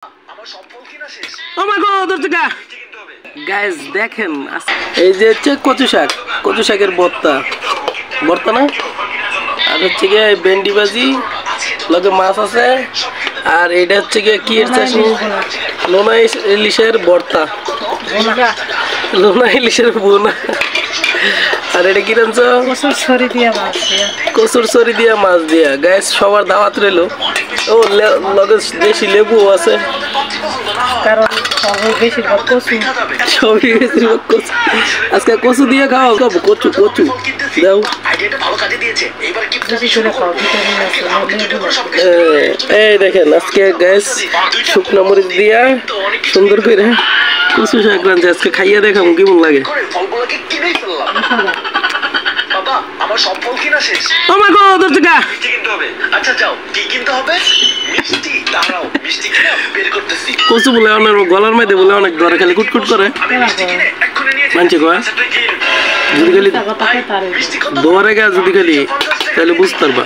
Oh my god, guys, দেখেন এই যে হচ্ছে কচু শাকের ভর্তা না আর হচ্ছে গিয়ে ভেন্ডি ভাজি লগে মাছ আছে আর এটা হচ্ছে গিয়ে কি এর চাটনি লোনা ইলিশের ভর্তা বোনা আর এটা কি রান্না কচুর ছড়ি দিয়া মাছ দিয়া গাইস সবার দাওয়াত রইলো ও লগে দেশি লেবু আছে কারণ সবই বেশিরভাগ কচু আজকে কচু দিয়ে খাও কচু দাও এই দেখেন আজকে গ্যাস শুকনো মরিচ দিয়া সুন্দর করে কচু শাক রাঁধছে আজকে খাইয়া দেখাবো কেমন লাগে কচু বলে অনেক গলার মধ্যে বলে অনেক ধরে খালি কুটকুট করে মানছে কয় যদি খালি দোয়ারে গা যদি খালি তাহলে বুঝতে পারবা